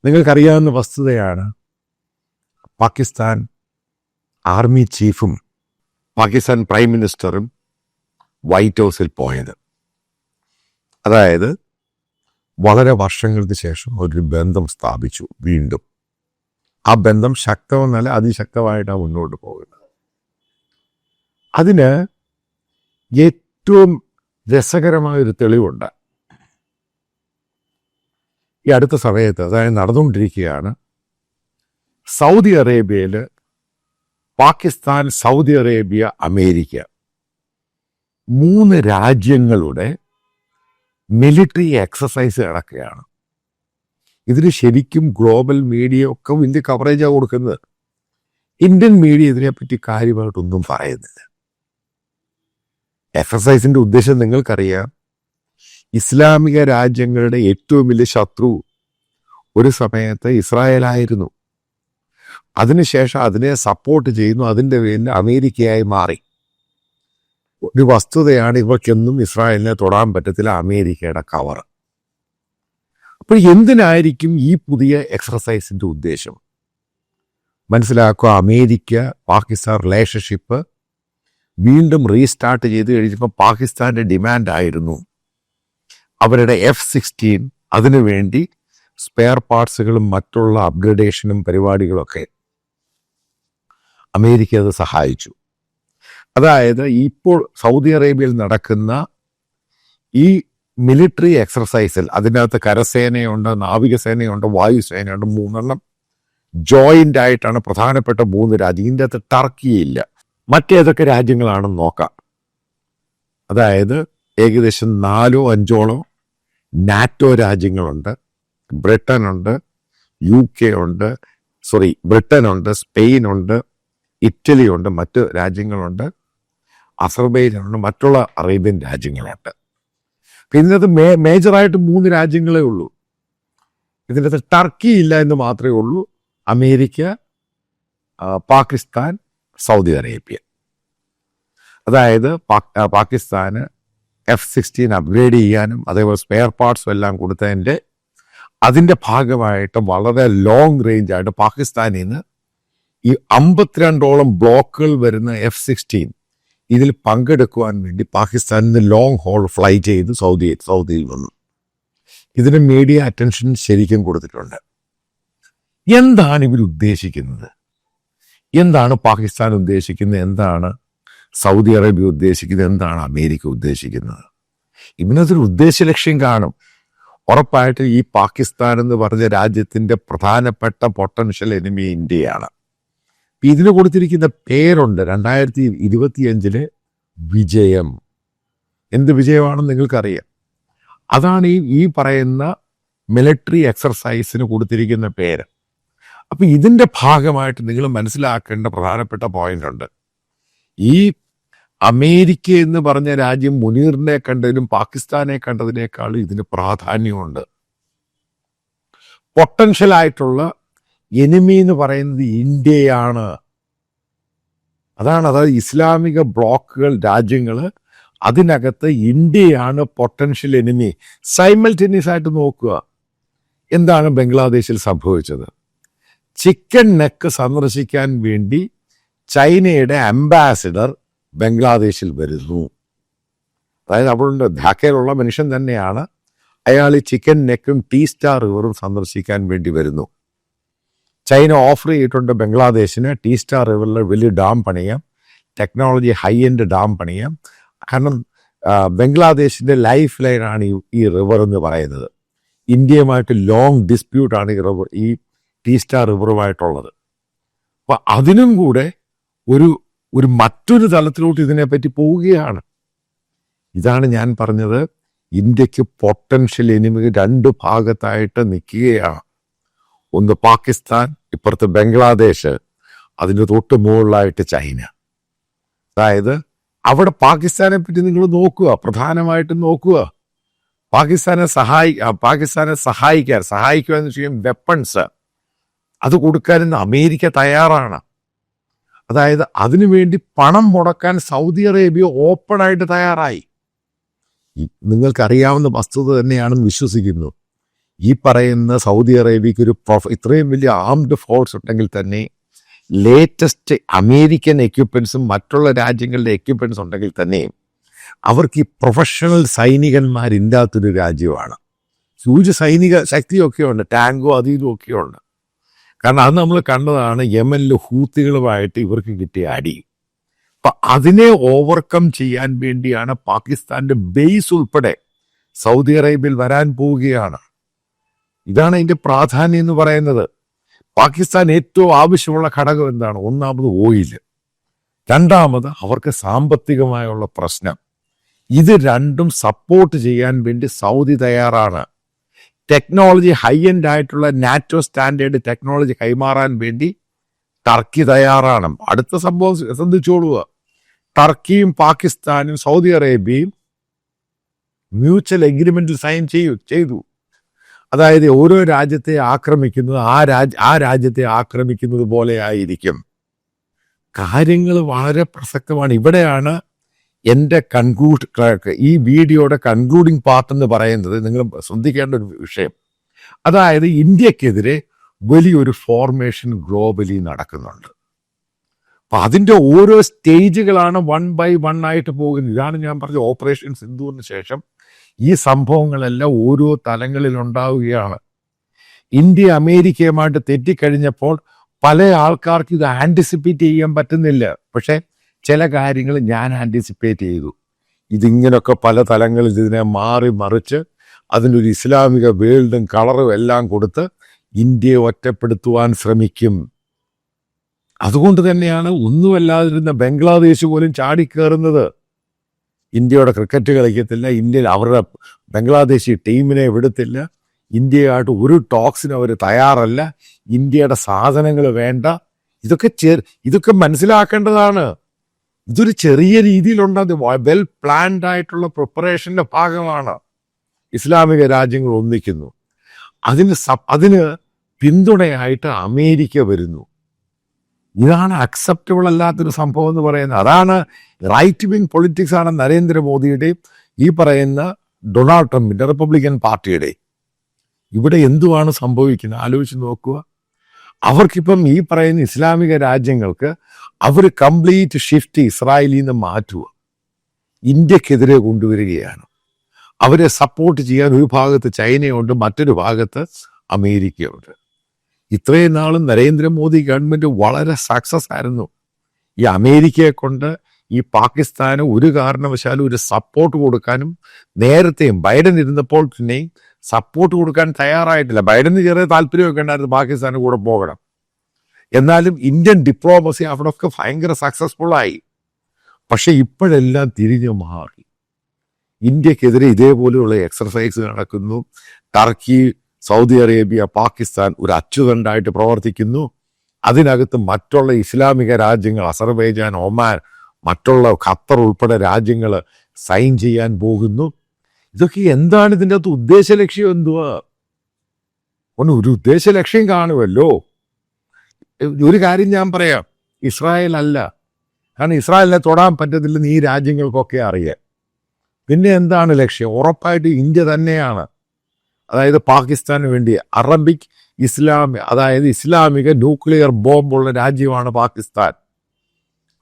നിങ്ങൾക്കറിയാവുന്ന വസ്തുതയാണ് പാകിസ്ഥാൻ ആർമി ചീഫും പാകിസ്ഥാൻ പ്രൈം മിനിസ്റ്ററും വൈറ്റ് ഹൗസിൽ പോയത്. അതായത് വളരെ വർഷങ്ങൾക്ക് ശേഷം ഒരു ബന്ധം സ്ഥാപിച്ചു. വീണ്ടും ആ ബന്ധം ശക്തമെന്നല്ല അതിശക്തമായിട്ടാണ് മുന്നോട്ട് പോകുന്നത്. അതിന് ഏറ്റവും രസകരമായൊരു തെളിവുണ്ട്. ഈ അടുത്ത സമയത്ത്, അതായത് നടന്നുകൊണ്ടിരിക്കുകയാണ്, സൗദി അറേബ്യയിൽ പാകിസ്ഥാൻ, സൗദി അറേബ്യ, അമേരിക്ക 3 രാജ്യങ്ങളുടെ മിലിറ്ററി എക്സസൈസ് നടക്കുകയാണ്. ഇതിന് ശരിക്കും ഗ്ലോബൽ മീഡിയ ഒക്കെ വലിയ കവറേജാണ് കൊടുക്കുന്നത്. ഇന്ത്യൻ മീഡിയ ഇതിനെപ്പറ്റി കാര്യമായിട്ടൊന്നും പറയുന്നില്ല. എക്സസൈസിന്റെ ഉദ്ദേശം നിങ്ങൾക്കറിയാം. ഇസ്ലാമിക രാജ്യങ്ങളുടെ ഏറ്റവും വലിയ ശത്രു ഒരു സമയത്ത് ഇസ്രായേലായിരുന്നു. അതിനുശേഷം അതിനെ സപ്പോർട്ട് ചെയ്യുന്നു. അതിൻ്റെ പേരിൽ അമേരിക്കയായി മാറി. ഒരു വസ്തുതയാണ്, ഇവർക്കൊന്നും ഇസ്രായേലിനെ തൊടാൻ പറ്റത്തില്ല, അമേരിക്കയുടെ കവർ. അപ്പോൾ എന്തിനായിരിക്കും ഈ പുതിയ എക്സർസൈസിന്റെ ഉദ്ദേശം? മനസ്സിലാക്കുക, അമേരിക്ക പാകിസ്ഥാൻ റിലേഷൻഷിപ്പ് വീണ്ടും റീസ്റ്റാർട്ട് ചെയ്ത് കഴിഞ്ഞപ്പോൾ പാകിസ്ഥാന്റെ ഡിമാൻഡ് ആയിരുന്നു അവരുടെ F-16 അതിനുവേണ്ടി സ്പെയർ പാർട്സുകളും മറ്റുള്ള അപ്ഗ്രഡേഷനും പരിപാടികളൊക്കെ അമേരിക്ക അത് സഹായിച്ചു. അതായത് ഇപ്പോൾ സൗദി അറേബ്യയിൽ നടക്കുന്ന ഈ മിലിറ്ററി എക്സർസൈസിൽ അതിനകത്ത് കരസേനയുണ്ട്, നാവികസേനയുണ്ട്, വായുസേനയുണ്ട്. 3 ജോയിന്റ് ആയിട്ടാണ് പ്രധാനപ്പെട്ട 3 രാജ്യം. ഇതിൻ്റെ അകത്ത് ടർക്കിയില്ല. മറ്റേതൊക്കെ രാജ്യങ്ങളാണെന്ന് നോക്കാം. അതായത് ഏകദേശം 4-5 നാറ്റോ രാജ്യങ്ങളുണ്ട്. ബ്രിട്ടനുണ്ട്, UK ഉണ്ട്, ബ്രിട്ടനുണ്ട്, സ്പെയിനുണ്ട്, ഇറ്റലിയുണ്ട്, മറ്റ് രാജ്യങ്ങളുണ്ട്, അസർബൈജാനുണ്ട്, മറ്റുള്ള അറേബ്യൻ രാജ്യങ്ങളുണ്ട്. ഇതിനകത്ത് മേജറായിട്ട് 3 രാജ്യങ്ങളേ ഉള്ളൂ. ഇതിൻ്റെ അകത്ത് ടർക്കി ഇല്ല എന്ന് മാത്രമേ ഉള്ളൂ. America, Pakistan, Saudi Arabia. അതായത് പാകിസ്ഥാന് F-16 അപ്ഗ്രേഡ് ചെയ്യാനും അതേപോലെ സ്പെയർ പാർട്സും എല്ലാം കൊടുത്തതിൻ്റെ അതിൻ്റെ ഭാഗമായിട്ട് വളരെ ലോങ് റേഞ്ച് ആയിട്ട് പാകിസ്ഥാനിൽ നിന്ന് ഈ 52 ബ്ലോക്കുകൾ വരുന്ന F-16 ഇതിൽ പങ്കെടുക്കുവാൻ വേണ്ടി പാകിസ്ഥാനിൽ നിന്ന് ലോങ് ഹോൾ ഫ്ലൈ ചെയ്ത് സൗദിയിൽ വന്നു. ഇതിന് മീഡിയ അറ്റൻഷൻ ശരിക്കും കൊടുത്തിട്ടുണ്ട്. എന്താണ് ഇവർ ഉദ്ദേശിക്കുന്നത്? എന്താണ് പാകിസ്ഥാൻ ഉദ്ദേശിക്കുന്നത്? എന്താണ് സൗദി അറേബ്യ ഉദ്ദേശിക്കുന്നത്? എന്താണ് അമേരിക്ക ഉദ്ദേശിക്കുന്നത്? ഇതിനകത്തൊരു ഉദ്ദേശ ലക്ഷ്യം കാണും. ഉറപ്പായിട്ട് ഈ പാകിസ്ഥാൻ എന്ന് പറഞ്ഞ രാജ്യത്തിൻ്റെ പ്രധാനപ്പെട്ട പൊട്ടൻഷ്യൽ എനിമി ഇന്ത്യയാണ്. ഇതിന് കൊടുത്തിരിക്കുന്ന പേരുണ്ട് 2025 വിജയം. എന്ത് വിജയമാണെന്ന് നിങ്ങൾക്കറിയാം. അതാണ് ഈ പറയുന്ന മിലിറ്ററി എക്സർസൈസിന് കൊടുത്തിരിക്കുന്ന പേര്. അപ്പം ഇതിൻ്റെ ഭാഗമായിട്ട് നിങ്ങൾ മനസ്സിലാക്കേണ്ട പ്രധാനപ്പെട്ട പോയിന്റ് ഉണ്ട്. ഈ അമേരിക്ക എന്ന് പറഞ്ഞ രാജ്യം മുനീറിനെ കണ്ടതിലും പാകിസ്ഥാനെ കണ്ടതിനേക്കാളും ഇതിന് പ്രാധാന്യമുണ്ട്. പൊട്ടൻഷ്യലായിട്ടുള്ള എനിമി എന്ന് പറയുന്നത് ഇന്ത്യയാണ്. അതായത് ഇസ്ലാമിക ബ്ലോക്കുകൾ, രാജ്യങ്ങൾ, അതിനകത്ത് ഇന്ത്യയാണ് പൊട്ടൻഷ്യൽ എനിമി. സൈമൾട്ടേനിയസ് ആയിട്ട് നോക്കുക. എന്താണ് ബംഗ്ലാദേശിൽ സംഭവിച്ചത്? ചിക്കൻ നെക്ക് സന്ദർശിക്കാൻ വേണ്ടി ചൈനയുടെ അംബാസിഡർ ബംഗ്ലാദേശിൽ വരുന്നു. അതായത് അവിടെ ധാക്കയിലുള്ള മനുഷ്യൻ തന്നെയാണ്. അയാൾ ഈ ചിക്കൻ നെക്കും ടീ സ്റ്റാർ റിവറും സന്ദർശിക്കാൻ വേണ്ടി വരുന്നു. ചൈന ഓഫർ ചെയ്തിട്ടുണ്ട് ബംഗ്ലാദേശിന് ടീ സ്റ്റാർ റിവറിൽ വലിയ ഡാം പണിയാം, ടെക്നോളജി ഹൈ എൻഡ് ഡാം പണിയാം. കാരണം ബംഗ്ലാദേശിൻ്റെ ലൈഫ് ലൈനാണ് ഈ റിവർ എന്ന് പറയുന്നത്. ഇന്ത്യയുമായിട്ട് ലോങ് ഡിസ്പ്യൂട്ടാണ് ഈ ടീ സ്റ്റാർ റിവറുമായിട്ടുള്ളത്. അപ്പം അതിനും കൂടെ ഒരു മറ്റൊരു തലത്തിലോട്ട് ഇതിനെപ്പറ്റി പോവുകയാണ്. ഇതാണ് ഞാൻ പറഞ്ഞത്, ഇന്ത്യക്ക് പൊട്ടൻഷ്യൽ എനിമി 2 ഭാഗത്തായിട്ട് നിൽക്കുകയാണ്. ഒന്ന് പാകിസ്ഥാൻ, ഇപ്പുറത്ത് ബംഗ്ലാദേശ്, അതിന് തൊട്ട് മുകളിലായിട്ട് ചൈന. അതായത് അവിടെ പാകിസ്ഥാനെ പറ്റി നിങ്ങൾ നോക്കുക, പ്രധാനമായിട്ടും നോക്കുക. പാകിസ്ഥാനെ സഹായിക്കുക എന്ന് വെച്ചാൽ വെപ്പൺസ് അത് കൊടുക്കാൻ അമേരിക്ക തയ്യാറാണ്. അതായത് അതിനുവേണ്ടി പണം മുടക്കാൻ സൗദി അറേബ്യ ഓപ്പണായിട്ട് തയ്യാറായി. നിങ്ങൾക്കറിയാവുന്ന വസ്തുത തന്നെയാണെന്ന് വിശ്വസിക്കുന്നു. ഈ പറയുന്ന സൗദി അറേബ്യക്ക് ഒരു ഇത്രയും വലിയ ആംഡ് ഫോഴ്സ് ഉണ്ടെങ്കിൽ തന്നെ ലേറ്റസ്റ്റ് അമേരിക്കൻ എക്യുപ്മെൻസും മറ്റുള്ള രാജ്യങ്ങളുടെ എക്യുപ്മെൻസ് ഉണ്ടെങ്കിൽ തന്നെ അവർക്ക് ഈ പ്രൊഫഷണൽ സൈനികന്മാരില്ലാത്തൊരു രാജ്യമാണ്. ഹ്യൂജ് സൈനിക ശക്തിയൊക്കെ ഉണ്ട്, ടാങ്കോ അതും ഇതും ഒക്കെ ഉണ്ട്. കാരണം അത് നമ്മൾ കണ്ടതാണ് യമനിലെ ഹൂത്തികളുമായിട്ട് ഇവർക്ക് കിട്ടിയ അടി. അപ്പം അതിനെ ഓവർകം ചെയ്യാൻ വേണ്ടിയാണ് പാകിസ്ഥാന്റെ ബേസ് ഉൾപ്പെടെ സൗദി അറേബ്യയിൽ വരാൻ പോവുകയാണ്. ഇതാണ് അതിൻ്റെ പ്രാധാന്യം എന്ന് പറയുന്നത്. പാകിസ്ഥാൻ ഏറ്റവും ആവശ്യമുള്ള ഘടകം എന്താണ്? ഒന്നാമത് ഓയിൽ, രണ്ടാമത് അവർക്ക് സാമ്പത്തികമായുള്ള പ്രശ്നം. ഇത് രണ്ടും സപ്പോർട്ട് ചെയ്യാൻ വേണ്ടി സൗദി തയ്യാറാണ്. ടെക്നോളജി ഹൈ എൻഡ് ആയിട്ടുള്ള നാറ്റോ സ്റ്റാൻഡേർഡ് ടെക്നോളജി കൈമാറാൻ വേണ്ടി ടർക്കി തയ്യാറാണ്. അടുത്ത സംഭവം ശ്രദ്ധിച്ചോളുക, ടർക്കിയും പാകിസ്ഥാനും സൗദി അറേബ്യയും മ്യൂച്വൽ എഗ്രിമെന്റിൽ സൈൻ ചെയ്തു. അതായത് ഓരോ രാജ്യത്തെ ആക്രമിക്കുന്നത് ആ രാജ്യത്തെ ആക്രമിക്കുന്നത് പോലെ ആയിരിക്കും. കാര്യങ്ങൾ വളരെ പ്രസക്തമാണ്. ഇവിടെയാണ് എൻ്റെ ഈ വീഡിയോയുടെ കൺക്ലൂഡിങ് പാർട്ട് എന്ന് പറയുന്നത്. നിങ്ങൾ ശ്രദ്ധിക്കേണ്ട ഒരു വിഷയം, അതായത് ഇന്ത്യക്കെതിരെ വലിയൊരു ഫോർമേഷൻ ഗ്ലോബലി നടക്കുന്നുണ്ട്. അപ്പം അതിൻ്റെ ഓരോ സ്റ്റേജുകളാണ് 1 by 1 ആയിട്ട് പോകുന്നത്. ഇതാണ് ഞാൻ പറഞ്ഞ ഓപ്പറേഷൻ സിന്ധുവിന് ശേഷം ഈ സംഭവങ്ങളെല്ലാം ഓരോ തലങ്ങളിൽ ഉണ്ടാവുകയാണ്. ഇന്ത്യ അമേരിക്കയുമായിട്ട് തെറ്റിക്കഴിഞ്ഞപ്പോൾ പല ആൾക്കാർക്ക് ഇത് ആൻറ്റിസിപ്പേറ്റ് ചെയ്യാൻ പറ്റുന്നില്ല. പക്ഷേ ചില കാര്യങ്ങൾ ഞാൻ ആൻറ്റിസിപ്പേറ്റ് ചെയ്തു. ഇതിങ്ങനൊക്കെ പല തലങ്ങളിൽ ഇതിനെ മാറി മറിച്ച് അതിനൊരു ഇസ്ലാമിക വേൾഡും കളറും എല്ലാം കൊടുത്ത് ഇന്ത്യയെ ഒറ്റപ്പെടുത്തുവാൻ ശ്രമിക്കും. അതുകൊണ്ട് തന്നെയാണ് ഒന്നുമല്ലാതിരുന്ന ബംഗ്ലാദേശ് പോലും ചാടിക്കയറുന്നത്. ഇന്ത്യയുടെ ക്രിക്കറ്റ് കളിക്കത്തില്ല, അവരുടെ ബംഗ്ലാദേശി ടീമിനെ വിടത്തില്ല, ഇന്ത്യയായിട്ട് ഒരു ടോക്സിന് അവർ തയ്യാറല്ല, ഇന്ത്യയുടെ സാധനങ്ങൾ വേണ്ട. ഇതൊക്കെ മനസ്സിലാക്കേണ്ടതാണ്. ഇതൊരു ചെറിയ രീതിയിലുണ്ടത് വെൽ പ്ലാൻഡ് ആയിട്ടുള്ള പ്രിപ്പറേഷന്റെ ഭാഗമാണ്. ഇസ്ലാമിക രാജ്യങ്ങൾ ഒന്നിക്കുന്നു, അതിന് പിന്തുണയായിട്ട് അമേരിക്ക വരുന്നു. ഇതാണ് അക്സെപ്റ്റബിൾ അല്ലാത്തൊരു സംഭവം എന്ന് പറയുന്നത്. അതാണ് റൈറ്റ് വിങ് പൊളിറ്റിക്സ് ആണ് നരേന്ദ്രമോദിയുടെയും ഈ പറയുന്ന ഡൊണാൾഡ് ട്രംപിന്റെ റിപ്പബ്ലിക്കൻ പാർട്ടിയുടെ. ഇവിടെ എന്തുവാണ് സംഭവിക്കുന്നത് ആലോചിച്ച് നോക്കുക. അവർക്കിപ്പം ഈ പറയുന്ന ഇസ്ലാമിക രാജ്യങ്ങൾക്ക് അവർ കംപ്ലീറ്റ് ഷിഫ്റ്റ് ഇസ്രായേലിൽ നിന്ന് മാറ്റുക, ഇന്ത്യക്കെതിരെ കൊണ്ടുവരികയാണ്. അവരെ സപ്പോർട്ട് ചെയ്യാൻ ഒരു ഭാഗത്ത് ചൈനയുണ്ട്, മറ്റൊരു ഭാഗത്ത് അമേരിക്കയുണ്ട്. ഇത്രയും നാളും നരേന്ദ്രമോദി ഗവൺമെന്റ് വളരെ സക്സസ് ആയിരുന്നു. ഈ അമേരിക്കയെ കൊണ്ട് ഈ പാകിസ്ഥാന് ഒരു കാരണവശാലും ഒരു സപ്പോർട്ട് കൊടുക്കാനും, നേരത്തെയും ബൈഡൻ ഇരുന്നപ്പോൾ തന്നെയും സപ്പോർട്ട് കൊടുക്കാൻ തയ്യാറായിട്ടില്ല. ബൈഡന് ചെറിയ താല്പര്യമൊക്കെ ഉണ്ടായിരുന്നു പാകിസ്ഥാന് കൂടെ പോകണം. എന്നാലും ഇന്ത്യൻ ഡിപ്ലോമസി അവിടെയൊക്കെ ഭയങ്കര സക്സസ്ഫുള്ളായി. പക്ഷെ ഇപ്പോഴെല്ലാം തിരിഞ്ഞു മാറി. ഇന്ത്യക്കെതിരെ ഇതേപോലെയുള്ള എക്സർസൈസ് നടക്കുന്നു. ടർക്കി, സൗദി അറേബ്യ, പാകിസ്ഥാൻ ഒരു അച്ചുതണ്ടായിട്ട് പ്രവർത്തിക്കുന്നു. അതിനകത്ത് മറ്റുള്ള ഇസ്ലാമിക രാജ്യങ്ങൾ, അസർബൈജാൻ, ഒമാൻ, മറ്റുള്ള ഖത്തർ ഉൾപ്പെടെ രാജ്യങ്ങൾ സൈൻ ചെയ്യാൻ പോകുന്നു. ഇതൊക്കെ എന്താണ് ഇതിൻ്റെ അകത്ത് ഉദ്ദേശ ലക്ഷ്യം? എന്തുവാ? ഒരു ഉദ്ദേശ ലക്ഷ്യം കാണുമല്ലോ. ഒരു കാര്യം ഞാൻ പറയാം, ഇസ്രായേൽ അല്ല. കാരണം ഇസ്രായേലിനെ തൊടാൻ പറ്റത്തില്ലെന്ന് ഈ രാജ്യങ്ങൾക്കൊക്കെ അറിയാം. പിന്നെ എന്താണ് ലക്ഷ്യം? ഉറപ്പായിട്ട് ഇന്ത്യ തന്നെയാണ്. അതായത് പാകിസ്ഥാന് വേണ്ടി അതായത് ഇസ്ലാമിക ന്യൂക്ലിയർ ബോംബുള്ള രാജ്യമാണ് പാകിസ്ഥാൻ.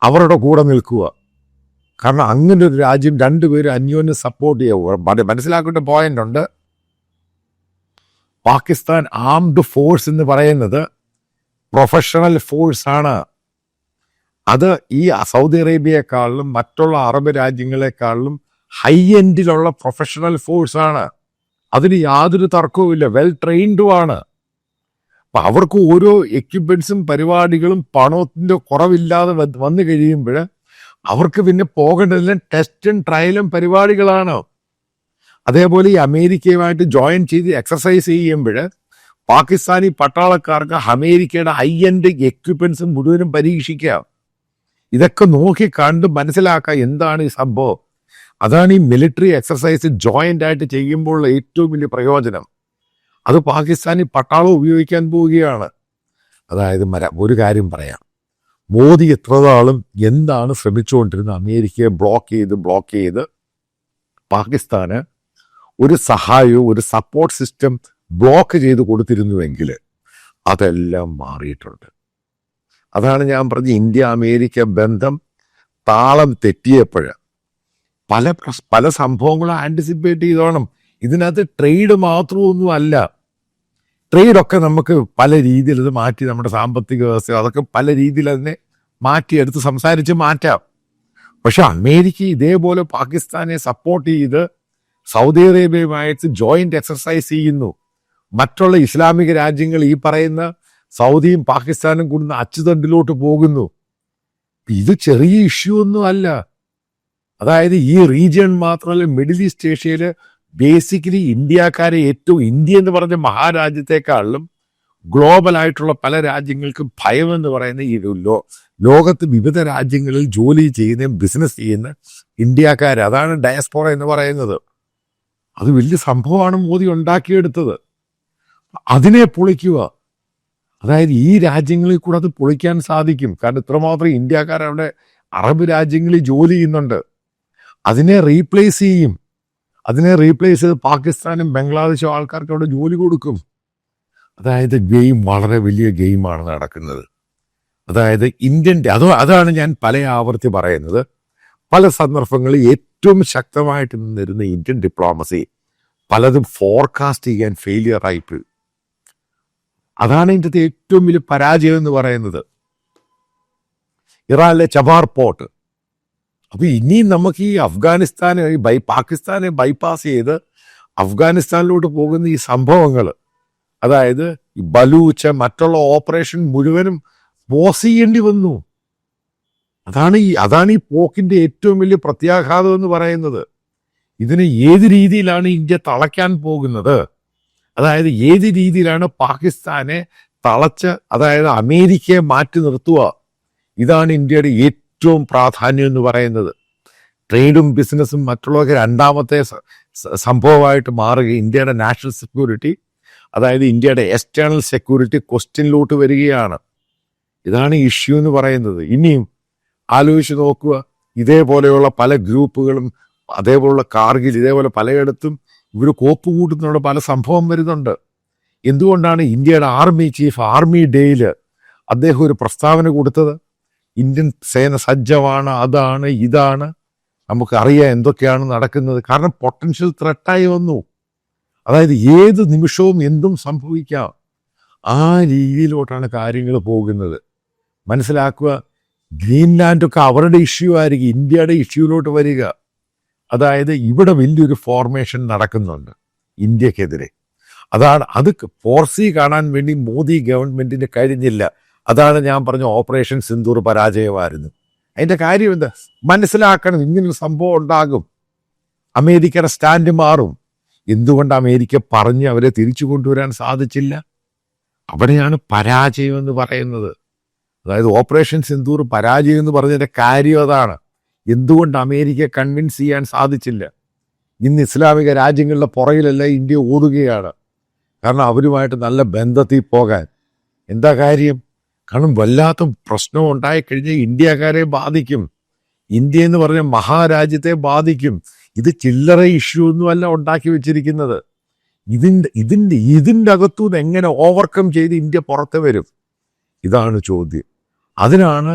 അവരുടെ കൂടെ നിൽക്കുക. കാരണം അങ്ങനെ ഒരു രാജ്യം രണ്ടുപേരും അന്യോന്യം സപ്പോർട്ട് ചെയ്യുക. മനസ്സിലാക്കേണ്ട പോയിന്റ് ഉണ്ട്. പാകിസ്ഥാൻ ആംഡ് ഫോഴ്സ് എന്ന് പറയുന്നത് പ്രൊഫഷണൽ ഫോഴ്സ് ആണ്. അത് ഈ സൗദി അറേബ്യയെക്കാളിലും മറ്റുള്ള അറബ് രാജ്യങ്ങളെക്കാളിലും ഹൈ എൻഡിലുള്ള പ്രൊഫഷണൽ ഫോഴ്സ് ആണ്. അതിന് യാതൊരു തർക്കവുമില്ല. വെൽ ട്രെയിൻഡും ആണ്. അപ്പൊ അവർക്ക് ഓരോ എക്യുപ്മെന്റ്സും പരിപാടികളും പണത്തിന്റെ കുറവില്ലാതെ വന്നു കഴിയുമ്പോൾ അവർക്ക് പിന്നെ പോകേണ്ടതെല്ലാം ടെസ്റ്റും ട്രയലും പരിപാടികളാണ്. അതേപോലെ ഈ അമേരിക്കയുമായിട്ട് ജോയിൻ ചെയ്ത് എക്സർസൈസ് ചെയ്യുമ്പോൾ പാകിസ്ഥാനി പട്ടാളക്കാർക്ക് അമേരിക്കയുടെ ഹൈ എൻഡ് എക്യുപ്മെന്റ്സും മുഴുവനും പരീക്ഷിക്കാം. ഇതൊക്കെ നോക്കി കണ്ട് മനസ്സിലാക്കാം എന്താണ് ഈ സംഭവം. അതാണ് ഈ മിലിറ്ററി എക്സർസൈസ് ജോയിന്റ് ആയിട്ട് ചെയ്യുമ്പോഴുള്ള ഏറ്റവും വലിയ പ്രയോജനം. അത് പാകിസ്ഥാനി പട്ടാളം ഉപയോഗിക്കാൻ പോവുകയാണ്. അതായത് ഒരു കാര്യം പറയാം, മോദി എത്ര നാളും എന്താണ് ശ്രമിച്ചുകൊണ്ടിരുന്നത്? അമേരിക്കയെ ബ്ലോക്ക് ചെയ്ത് പാകിസ്ഥാന് ഒരു സഹായവും ഒരു സപ്പോർട്ട് സിസ്റ്റം ബ്ലോക്ക് ചെയ്ത് കൊടുത്തിരുന്നുവെങ്കിൽ അതെല്ലാം മാറിയിട്ടുണ്ട്. അതാണ് ഞാൻ പറഞ്ഞ ഇന്ത്യ അമേരിക്ക ബന്ധം താളം തെറ്റിയപ്പോൾ പല സംഭവങ്ങളും ആൻറ്റിസിപ്പേറ്റ് ചെയ്തോണം. ഇതിനകത്ത് ട്രേഡ് മാത്രമൊന്നും അല്ല. ട്രേഡൊക്കെ നമുക്ക് പല രീതിയിൽ ഇത് മാറ്റി, നമ്മുടെ സാമ്പത്തിക വ്യവസ്ഥ അതൊക്കെ പല രീതിയിൽ അതിനെ മാറ്റിയെടുത്ത് സംസാരിച്ച് മാറ്റാം. പക്ഷെ അമേരിക്ക ഇതേപോലെ പാകിസ്ഥാനെ സപ്പോർട്ട് ചെയ്ത് സൗദി അറേബ്യയുമായിട്ട് ജോയിന്റ് എക്സർസൈസ് ചെയ്യുന്നു. മറ്റുള്ള ഇസ്ലാമിക രാജ്യങ്ങൾ ഈ പറയുന്ന സൗദിയും പാകിസ്ഥാനും കൂടുന്ന അച്ചുതണ്ടിലോട്ട് പോകുന്നു. ഇത് ചെറിയ ഇഷ്യൂ ഒന്നും അല്ല. അതായത് ഈ റീജിയൻ മാത്രമല്ല, മിഡിൽ ഈസ്റ്റ് ഏഷ്യയില് ബേസിക്കലി ഇന്ത്യക്കാരെ ഏറ്റവും, ഇന്ത്യ എന്ന് പറഞ്ഞ മഹാരാജ്യത്തെക്കാളിലും ഗ്ലോബൽ ആയിട്ടുള്ള പല രാജ്യങ്ങൾക്കും ഭയം എന്ന് പറയുന്ന ഈ ലോകത്ത് വിവിധ രാജ്യങ്ങളിൽ ജോലി ചെയ്യുന്ന ബിസിനസ് ചെയ്യുന്ന ഇന്ത്യക്കാർ, അതാണ് ഡയസ്പോറ എന്ന് പറയുന്നത്. അത് വലിയ സംഭവമാണ് മോദി ഉണ്ടാക്കിയെടുത്തത്. അതിനെ പൊളിക്കുക, അതായത് ഈ രാജ്യങ്ങളിൽ കൂടെ അത് പൊളിക്കാൻ സാധിക്കും. കാരണം ഇത്രമാത്രം ഇന്ത്യക്കാർ അവിടെ അറബ് രാജ്യങ്ങളിൽ ജോലി ചെയ്യുന്നുണ്ട്. അതിനെ റീപ്ലേസ് ചെയ്യും. അതിനെ റീപ്ലേസ് ചെയ്ത് പാകിസ്ഥാനും ബംഗ്ലാദേശും ആൾക്കാർക്ക് അവിടെ ജോലി കൊടുക്കും. അതായത് ഗെയിം വളരെ വലിയ ഗെയിമാണ് നടക്കുന്നത്. അതായത് ഇന്ത്യൻ്റെ അതാണ് ഞാൻ പല ആവർത്തി പറയുന്നത്. പല സന്ദർഭങ്ങളിൽ ഏറ്റവും ശക്തമായിട്ട് നിന്നിരുന്ന ഇന്ത്യൻ ഡിപ്ലോമസി പലതും ഫോർകാസ്റ്റ് ചെയ്യാൻ ഫെയിലിയർ ആയിപ്പോയി. അതാണ് ഇതിൻ്റെ ഏറ്റവും വലിയ പരാജയം എന്ന് പറയുന്നത്. ഇറാനിലെ ചബാർ പോർട്ട്. അപ്പൊ ഇനിയും നമുക്ക് ഈ പാകിസ്ഥാനെ ബൈപ്പാസ് ചെയ്ത് അഫ്ഗാനിസ്ഥാനിലോട്ട് പോകുന്ന ഈ സംഭവങ്ങൾ, അതായത് ഈ ബലൂച്ച് മറ്റുള്ള ഓപ്പറേഷൻ മുഴുവനും പോസ് ചെയ്യേണ്ടി വന്നു. അതാണ് ഈ പോക്കിന്റെ ഏറ്റവും വലിയ പ്രത്യാഘാതം എന്ന് പറയുന്നത്. ഇതിന് ഏത് രീതിയിലാണ് ഇന്ത്യ തളയ്ക്കാൻ പോകുന്നത്, അതായത് ഏത് രീതിയിലാണ് പാകിസ്ഥാനെ തളച്ച്, അതായത് അമേരിക്കയെ മാറ്റി നിർത്തുക, ഇതാണ് ഇന്ത്യയുടെ ഏറ്റവും പ്രാധാന്യം എന്ന് പറയുന്നത്. ട്രേഡും ബിസിനസ്സും മറ്റുള്ളവർക്ക് രണ്ടാമത്തെ സംഭവമായിട്ട് മാറുക. ഇന്ത്യയുടെ നാഷണൽ സെക്യൂരിറ്റി, അതായത് ഇന്ത്യയുടെ എക്സ്റ്റേണൽ സെക്യൂരിറ്റി ക്വസ്റ്റ്യനിലോട്ട് വരികയാണ്. ഇതാണ് ഇഷ്യൂ എന്ന് പറയുന്നത്. ഇനിയും ആലോചിച്ച് നോക്കുക, ഇതേപോലെയുള്ള പല ഗ്രൂപ്പുകളും, അതേപോലുള്ള കാർഗിൽ, ഇതേപോലെ പലയിടത്തും ഇവർ കോപ്പ് കൂട്ടുന്നതിനുള്ള പല സംഭവം വരുന്നുണ്ട്. എന്തുകൊണ്ടാണ് ഇന്ത്യയുടെ ആർമി ചീഫ് ആർമി ഡേയിൽ അദ്ദേഹം ഒരു പ്രസ്താവന കൊടുത്തത്? ഇന്ത്യൻ സേന സജ്ജമാണ്, അതാണ് ഇതാണ്, നമുക്കറിയാം എന്തൊക്കെയാണ് നടക്കുന്നത്. കാരണം പൊട്ടൻഷ്യൽ ത്രെട്ടായി വന്നു. അതായത് ഏത് നിമിഷവും എന്തും സംഭവിക്കാം. ആ രീതിയിലോട്ടാണ് കാര്യങ്ങൾ പോകുന്നത്. മനസ്സിലാക്കുക, ഗ്രീൻലാൻഡൊക്കെ അവരുടെ ഇഷ്യൂ ആയിരിക്കും ഇന്ത്യയുടെ ഇഷ്യൂലോട്ട് വരിക. അതായത് ഇവിടെ വലിയൊരു ഫോർമേഷൻ നടക്കുന്നുണ്ട് ഇന്ത്യക്കെതിരെ. അത് ഫോർസി കാണാൻ വേണ്ടി മോദി ഗവൺമെന്റിന് കഴിഞ്ഞില്ല. അതാണ് ഞാൻ പറഞ്ഞ ഓപ്പറേഷൻ സിന്ദൂർ പരാജയമായിരുന്നു. അതിന്റെ കാര്യം എന്താ മനസ്സിലാക്കണം. ഇങ്ങനൊരു സംഭവം ഉണ്ടാകും, അമേരിക്കയുടെ സ്റ്റാൻഡ് മാറും. എന്തുകൊണ്ട് അമേരിക്ക പറഞ്ഞ് അവരെ തിരിച്ചു കൊണ്ടുവരാൻ സാധിച്ചില്ല? അവിടെയാണ് പരാജയം എന്ന് പറയുന്നത്. അതായത് ഓപ്പറേഷൻ സിന്ദൂർ പരാജയം എന്ന് പറഞ്ഞതിന്റെ കാര്യം അതാണ്. എന്തുകൊണ്ട് അമേരിക്ക കൺവിൻസ് ചെയ്യാൻ സാധിച്ചില്ല? ഇന്ന് ഇസ്ലാമിക രാജ്യങ്ങളുടെ പുറകിലെല്ലാം ഇന്ത്യ ഓടുകയാണ്. കാരണം അവരുമായിട്ട് നല്ല ബന്ധത്തിൽ പോകാൻ. എന്താ കാര്യം? കാരണം വല്ലാത്ത പ്രശ്നം ഉണ്ടായിക്കഴിഞ്ഞാൽ ഇന്ത്യക്കാരെ ബാധിക്കും. ഇന്ത്യ എന്ന് പറഞ്ഞ മഹാരാജ്യത്തെ ബാധിക്കും. ഇത് ചില്ലറ ഇഷ്യൂ ഒന്നുമല്ല ഉണ്ടാക്കി വെച്ചിരിക്കുന്നത്. ഇതിൻ്റെ അകത്തുനിന്ന് എങ്ങനെ ഓവർകം ചെയ്ത് ഇന്ത്യ പുറത്ത് വരും? ഇതാണ് ചോദ്യം. അതിനാണ്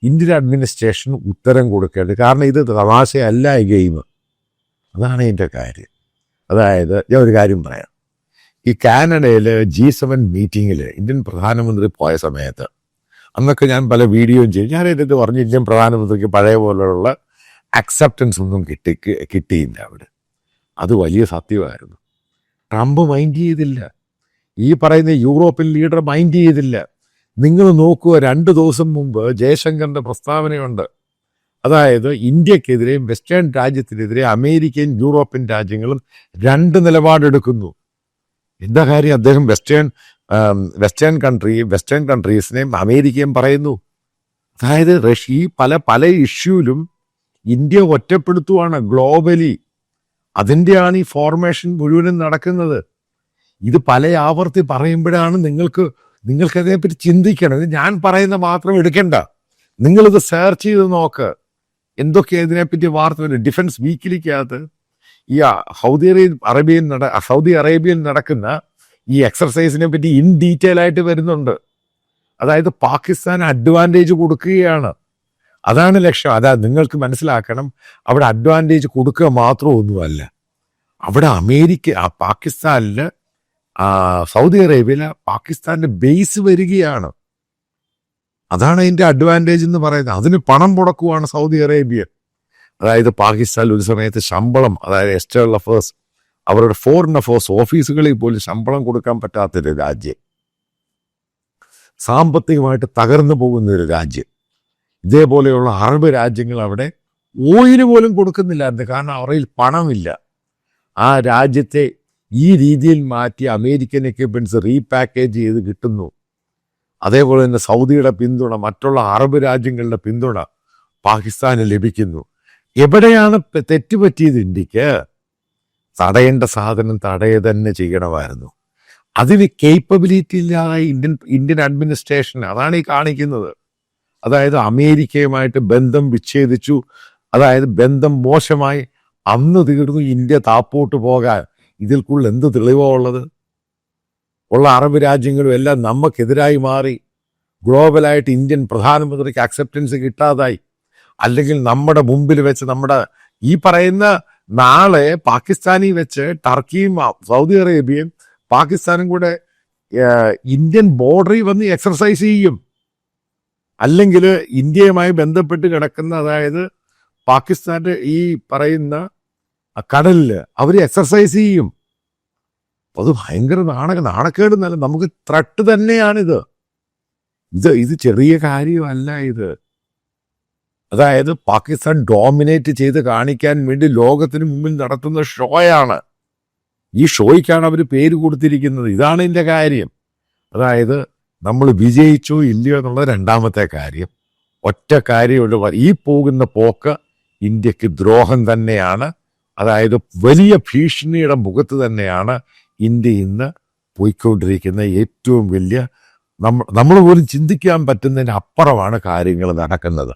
ഇന്ത്യൻ അഡ്മിനിസ്ട്രേഷൻ ഉത്തരം കൊടുക്കേണ്ടത്. കാരണം ഇത് തമാശയല്ല ഈ ഗെയിം. അതാണ് ഇതിൻ്റെ കാര്യം. അതായത് ഞാൻ ഒരു കാര്യം പറയാം. ഈ കാനഡയിൽ G7 മീറ്റിങ്ങിൽ ഇന്ത്യൻ പ്രധാനമന്ത്രി പോയ സമയത്ത് അന്നൊക്കെ ഞാൻ പല വീഡിയോയും ചെയ്തു. ഞാൻ ഇതിട്ട് പറഞ്ഞു ഇന്ത്യൻ പ്രധാനമന്ത്രിക്ക് പഴയ പോലെയുള്ള അക്സെപ്റ്റൻസ് ഒന്നും കിട്ടിയില്ല അവിടെ. അത് വലിയ സത്യമായിരുന്നു. ട്രംപ് മൈൻഡ് ചെയ്തില്ല. ഈ പറയുന്ന യൂറോപ്യൻ ലീഡർ മൈൻഡ് ചെയ്തില്ല. നിങ്ങൾ നോക്കുക, 2 ദിവസം മുമ്പ് ജയശങ്കറിന്റെ പ്രസ്താവനയുണ്ട്. അതായത് ഇന്ത്യക്കെതിരെയും വെസ്റ്റേൺ രാജ്യത്തിനെതിരെ അമേരിക്കയും യൂറോപ്യൻ രാജ്യങ്ങളും 2 നിലപാടെടുക്കുന്നു. എന്താ കാര്യം? അദ്ദേഹം വെസ്റ്റേൺ കൺട്രീസിനെയും അമേരിക്കയും പറയുന്നു. അതായത് ഈ പല ഇഷ്യൂലും ഇന്ത്യ ഒറ്റപ്പെടുത്തുവാണ് ഗ്ലോബലി. അതിൻ്റെയാണ് ഈ ഫോർമേഷൻ മുഴുവനും നടക്കുന്നത്. ഇത് പല ആവർത്തി പറയുമ്പോഴാണ് നിങ്ങൾക്ക് അതിനെപ്പറ്റി ചിന്തിക്കണം. ഇത് ഞാൻ പറയുന്ന മാത്രം എടുക്കണ്ട, നിങ്ങളിത് സെർച്ച് ചെയ്ത് നോക്ക്. എന്തൊക്കെയാണ് ഇതിനെപ്പറ്റി വാർത്ത വരും. ഡിഫൻസ് വീക്കിലിക്കകത്ത് ഈ സൗദി അറേബ്യയിൽ നടക്കുന്ന ഈ എക്സർസൈസിനെ പറ്റി ഇൻ ഡീറ്റെയിൽ ആയിട്ട് വരുന്നുണ്ട്. അതായത് പാകിസ്ഥാൻ അഡ്വാൻറ്റേജ് കൊടുക്കുകയാണ്, അതാണ് ലക്ഷ്യം. അതാ നിങ്ങൾക്ക് മനസ്സിലാക്കണം, അവിടെ അഡ്വാൻറ്റേജ് കൊടുക്കുക മാത്രമൊന്നുമല്ല, അവിടെ പാകിസ്ഥാനിൽ സൗദി അറേബ്യയിൽ പാകിസ്ഥാന്റെ ബേസ് വരികയാണ്. അതാണ് അതിന്റെ അഡ്വാൻറ്റേജ് എന്ന് പറയുന്നത്. അതിന് പണം മുടക്കുവാണ് സൗദി അറേബ്യ. അതായത് പാകിസ്ഥാനിൽ ഒരു സമയത്ത് ശമ്പളം, അതായത് എക്സ്റ്റേണൽ അഫേഴ്സ്, അവരുടെ ഫോറിൻ അഫേഴ്സ് ഓഫീസുകളിൽ പോലും ശമ്പളം കൊടുക്കാൻ പറ്റാത്തൊരു രാജ്യം, സാമ്പത്തികമായിട്ട് തകർന്നു പോകുന്ന ഒരു രാജ്യം. ഇതേപോലെയുള്ള അറബ് രാജ്യങ്ങൾ അവിടെ ഓയില് പോലും കൊടുക്കുന്നില്ലായിരുന്നു, കാരണം അവരിൽ പണമില്ല. ആ രാജ്യത്തെ ഈ രീതിയിൽ മാറ്റി അമേരിക്കൻ എക്യുപ്മെന്റ്സ് റീപാക്കേജ് ചെയ്ത് കിട്ടുന്നു. അതേപോലെ തന്നെ സൗദിയുടെ പിന്തുണ, മറ്റുള്ള അറബ് രാജ്യങ്ങളുടെ പിന്തുണ പാകിസ്ഥാന് ലഭിക്കുന്നു. എവിടെയാണ് തെറ്റുപറ്റിയത്? ഇന്ത്യക്ക് തടയേണ്ട സാധനം തടയുക തന്നെ ചെയ്യണമായിരുന്നു. അതിന് കേപ്പബിലിറ്റി ഇല്ലാതെ ഇന്ത്യൻ അഡ്മിനിസ്ട്രേഷൻ അതാണ് ഈ കാണിക്കുന്നത്. അതായത് അമേരിക്കയുമായിട്ട് ബന്ധം വിച്ഛേദിച്ചു, അതായത് ബന്ധം മോശമായി, അന്ന് തീർന്നു, ഇന്ത്യ താപ്പോട്ട് പോകാൻ ഇതിൽ കൂടുതൽ എന്ത് തെളിവാ ഉള്ളത്? ഉള്ള അറബ് രാജ്യങ്ങളും എല്ലാം നമുക്കെതിരായി മാറി, ഗ്ലോബലായിട്ട് ഇന്ത്യൻ പ്രധാനമന്ത്രിക്ക് അക്സെപ്റ്റൻസ് കിട്ടാതായി. അല്ലെങ്കിൽ നമ്മുടെ മുമ്പിൽ വെച്ച് നമ്മുടെ ഈ പറയുന്ന നാളെ പാകിസ്ഥാനിൽ വെച്ച് ടർക്കിയും സൗദി അറേബ്യയും പാകിസ്ഥാനും കൂടെ ഇന്ത്യൻ ബോർഡറിൽ വന്ന് എക്സർസൈസ് ചെയ്യും. അല്ലെങ്കിൽ ഇന്ത്യയുമായി ബന്ധപ്പെട്ട് കിടക്കുന്ന, അതായത് പാകിസ്ഥാന്റെ ഈ പറയുന്ന കടലിൽ അവർ എക്സർസൈസ് ചെയ്യും. അത് ഭയങ്കര നാണക്കേട് എന്നല്ല, നമുക്ക് ത്രട്ട് തന്നെയാണിത്. ഇത് ചെറിയ കാര്യമല്ല ഇത്. അതായത് പാകിസ്ഥാൻ ഡോമിനേറ്റ് ചെയ്ത് കാണിക്കാൻ വേണ്ടി ലോകത്തിന് മുമ്പിൽ നടത്തുന്ന ഷോയാണ്. ഈ ഷോയ്ക്കാണ് അവർ പേര് കൊടുത്തിരിക്കുന്നത്. ഇതാണ് ഇതിൻ്റെ കാര്യം. അതായത് നമ്മൾ വിജയിച്ചോ ഇല്ലയോ എന്നുള്ളത് രണ്ടാമത്തെ കാര്യം. ഒറ്റ കാര്യമുള്ള ഈ പോകുന്ന പോക്ക് ഇന്ത്യക്ക് ദ്രോഹം തന്നെയാണ്. അതായത് വലിയ ഭീഷണിയുടെ മുഖത്ത് തന്നെയാണ് ഇന്ത്യ ഇന്ന് പോയിക്കൊണ്ടിരിക്കുന്ന ഏറ്റവും വലിയ, നമ്മൾ പോലും ചിന്തിക്കാൻ പറ്റുന്നതിന് അപ്പുറമാണ് കാര്യങ്ങൾ നടക്കുന്നത്.